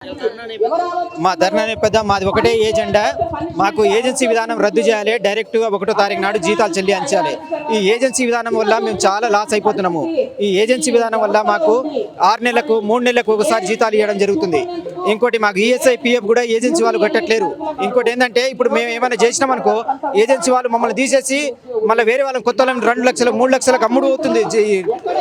మా ధర్నా నేపథ్యం మాది ఒకటే ఏజెండా. మాకు ఏజెన్సీ విధానం రద్దు చేయాలి, డైరెక్ట్గా 1వ తారీఖు నాడు జీతాలు చెల్లించాలి. ఈ ఏజెన్సీ విధానం వల్ల మేము చాలా లాస్ అయిపోతున్నాము. ఈ ఏజెన్సీ విధానం వల్ల మాకు 6 నెలలకు 3 నెలలకు ఒకసారి జీతాలు ఇవ్వడం జరుగుతుంది. ఇంకోటి మాకు ఈఎస్ఐ పిఎఫ్ కూడా ఏజెన్సీ వాళ్ళు కట్టట్లేరు. ఇంకోటి ఏంటంటే ఇప్పుడు మేము ఏమైనా చేసినామనుకో ఏజెన్సీ వాళ్ళు మమ్మల్ని తీసేసి మళ్ళీ వేరే వాళ్ళని కొత్త వాళ్ళని 2 లక్షలకు 3 లక్షలకు అమ్ముడు అవుతుంది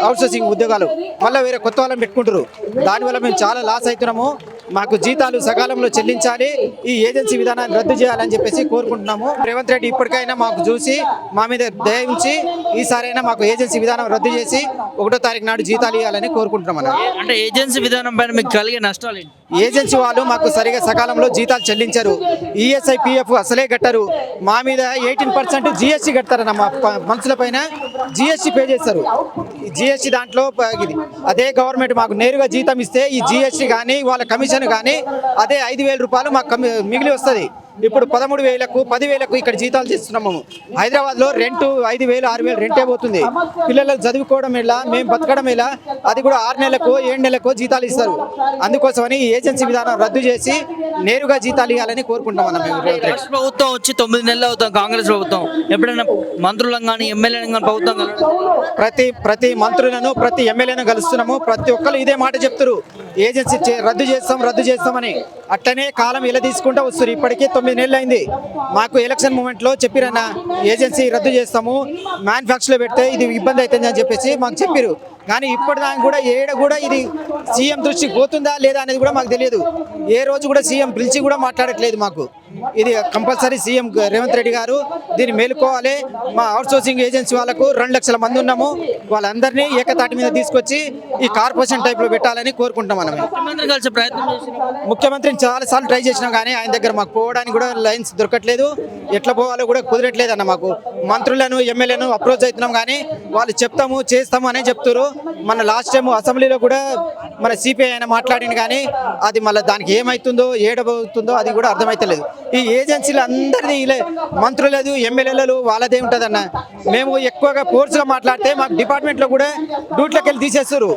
అవుట్సోర్సింగ్ ఉద్యోగాలు. మళ్ళీ వేరే కొత్త వాళ్ళని పెట్టుకుంటారు. దానివల్ల మేము చాలా లాస్ అవుతున్నాము. మాకు జీతాలు సకాలంలో చెల్లించాలి, ఈ ఏజెన్సీ విధానాన్ని రద్దు చేయాలని చెప్పేసి కోరుకుంటున్నాము. రేవంత్ రెడ్డి ఇప్పటికైనా మాకు చూసి మా మీద దయ ఉంచి ఈసారైనా మాకు ఏజెన్సీ విధానం రద్దు చేసి 1వ తారీఖు నాడు జీతాలు ఇవ్వాలని కోరుకుంటున్నాం. అంటే ఏజెన్సీ విధానం పైన మీకు కలిగే నష్టాలు ఏంటి? ఏజెన్సీ వాళ్ళు మాకు సరిగా సకాలంలో జీతాలు చెల్లించరు, ఈఎస్ఐ పిఎఫ్ అసలే కట్టరు. మా మీద 18% జిఎస్టీ కడతారన్న మా మనుషుల పైన జిఎస్టీ పే చేస్తారు. జిఎస్టీ దాంట్లో అదే గవర్నమెంట్ మాకు నేరుగా జీతం ఇస్తే ఈ జిఎస్టీ కానీ వాళ్ళ కమిషన్ కానీ అదే 5,000 రూపాయలు మాకు మిగిలి వస్తుంది. ఇప్పుడు 13,000కు 10,000కు ఇక్కడ జీతాలు చేస్తున్నాము. హైదరాబాద్లో రెంట్ 5,000 6,000 రెంటే పోతుంది. పిల్లలకు చదువుకోవడం ఎలా, మేము బతకడం ఎలా, అది కూడా 6 నెలలకు 7 నెలలకు జీతాలు ఇస్తారు. అందుకోసమని ఏజెన్సీ విధానం రద్దు చేసి నేరుగా జీతాలు ఇవ్వాలని కోరుకుంటాం. మేము ప్రభుత్వం వచ్చి 9 నెలలు అవుతాం. కాంగ్రెస్ ప్రభుత్వం ఎప్పుడైనా మంత్రులను కానీ ఎమ్మెల్యేలను కానీ ప్రభుత్వం ప్రతి మంత్రులను ప్రతి ఎమ్మెల్యేను కలుస్తున్నాము. ప్రతి ఒక్కరు ఇదే మాట చెప్తారు, ఏజెన్సీ రద్దు చేస్తామని. అట్లనే కాలం ఇలా తీసుకుంటూ వస్తారు. ఇప్పటికీ 9 నెలలు అయింది. మాకు ఎలక్షన్ మూమెంట్లో చెప్పిరన్న ఏజెన్సీ రద్దు చేస్తాము, మ్యానుఫ్యాక్చర్లో పెడితే ఇది ఇబ్బంది అవుతుంది అని చెప్పేసి మాకు చెప్పారు. కానీ ఇప్పటిదాకా కూడా ఇది సీఎం దృష్టికి పోతుందా లేదా అనేది కూడా మాకు తెలియదు. ఏ రోజు కూడా సీఎం పిలిచి కూడా మాట్లాడట్లేదు. మాకు ఇది కంపల్సరీ సీఎం రేవంత్ రెడ్డి గారు దీన్ని మేలుకోవాలి. మా అవుట్సోర్సింగ్ ఏజెన్సీ వాళ్ళకు 2 లక్షల మంది ఉన్నాము, వాళ్ళందరినీ ఏకతాటి మీద తీసుకొచ్చి ఈ కార్పొరేషన్ టైప్లో పెట్టాలని కోరుకుంటాం. ముఖ్యమంత్రిని చాలాసార్లు ట్రై చేసినాం కానీ ఆయన దగ్గర మాకు పోవడానికి కూడా లైన్స్ దొరకట్లేదు. ఎట్లా పోవాలో కూడా కుదరట్లేదు అన్న. మాకు మంత్రులను ఎమ్మెల్యేలను అప్రోచ్ అవుతున్నాం కానీ వాళ్ళు చెప్తాము చేస్తాము అనే చెప్తారు. మన లాస్ట్ టైం అసెంబ్లీలో కూడా మన సిపిఐ అయినా మాట్లాడింది కానీ అది మళ్ళీ దానికి ఏమవుతుందో ఏడబోతుందో అది కూడా అర్థమవుతలేదు. ఈ ఏజెన్సీలు అందరిది మంత్రులేదు ఎమ్మెల్యేలు వాళ్ళదే ఉంటుందన్న. మేము ఎక్కువగా ఫోర్స్గా మాట్లాడితే మాకు డిపార్ట్మెంట్లో కూడా డ్యూటీలోకి వెళ్ళి తీసేస్తారు.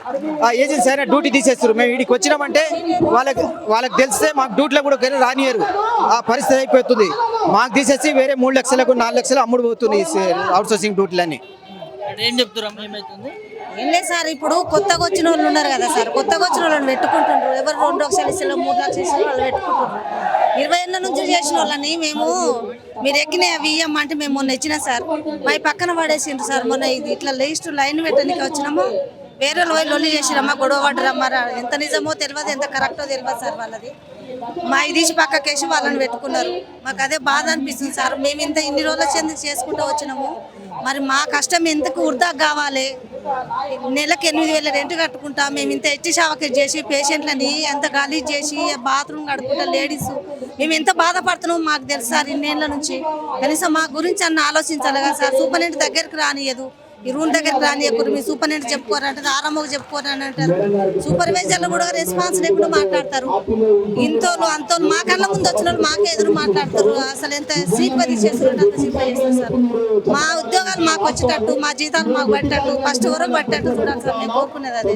ఆ ఏజెన్సీ అయినా డ్యూటీ తీసేస్తారు. మేము వీడికి వచ్చినామంటే వాళ్ళకి తెలిస్తే మాకు డ్యూటీలో కూడా రానియరు. ఆ పరిస్థితి అయిపోతుంది. మాకు తీసేసి వేరే 3 లక్షలకు 4 లక్షలు అమ్ముడు పోతుంది అవుట్సోర్సింగ్ డ్యూటీలన్నీ. ఏం చెప్తారు? ఏమవుతుంది? ఏం లేదు సార్, ఇప్పుడు కొత్తగా వచ్చిన వాళ్ళు ఉన్నారు కదా సార్, కొత్తగా వచ్చిన వాళ్ళని పెట్టుకుంటుండ్రు. ఎవరు 2 లక్షలు ఇస్తారు 3 లక్షలు ఇస్తారు వాళ్ళు పెట్టుకుంటుండ్రు. 20 ఏళ్ళ నుంచి చేసిన వాళ్ళని మేము మీరు ఎక్కినాయి అవి ఇవ్వమంటే మేము మొన్న ఇచ్చినా సార్, మా పక్కన పడేసిండ్రు సార్. మొన్న ఇది ఇట్లా లిస్ట్ లైన్ పెట్టడానికి వచ్చినాము, వేరే వాళ్ళు లొల్లి చేసిరమ్మా, గొడవ పడ్డరమ్మా. ఎంత నిజమో తెలియదు, ఎంత కరెక్టో తెలియదు సార్. వాళ్ళది మా తీసి పక్కకేసి వాళ్ళని పెట్టుకున్నారు. మాకు అదే బాధ అనిపిస్తుంది సార్. మేము ఇన్ని రోజుల చెంది చేసుకుంటూ వచ్చినాము, మరి మా కష్టం ఎందుకు వృధా కావాలి? నెలకు 8,000 రెంట్ కట్టుకుంటా, మేము ఇంత ఎట్టి షావకేట్ చేసి పేషెంట్లని ఎంత గలీజ్ చేసి బాత్రూమ్ కడుకుంటా లేడీస్ మేము ఎంత బాధపడుతున్నాము మాకు తెలుసు సార్. ఇన్నేళ్ళ నుంచి కనీసం మా గురించి అన్న ఆలోచించాలి కదా సార్. సూపరింటెండెంట్ దగ్గరికి రానియదు, ఈ రూమ్ దగ్గరికి రానియకూరు. మీ సూపరింటెండెంట్ చెప్పుకోరంటారు, ఆర్ఎంఓకి చెప్పుకోరని అంటారు. సూపర్వైజర్లు కూడా రెస్పాన్స్ లేకుండా మాట్లాడతారు. ఇంతోళ్ళు అంతోళ్ళు మా కళ్ళ ముందు వచ్చిన వాళ్ళు మాకే ఎదురు మాట్లాడతారు. అసలు ఎంత సీపది చేస్తున్నారు, అంత సీపది చేస్తారు సార్. మా ఉద్యోగాలు మాకు వచ్చేటట్టు, మా జీతాలు మాకు పట్టేటట్టు, ఫస్ట్ వరకు పట్టేటట్టు చూడాలి సార్. మేము కోరుకునేది అదే.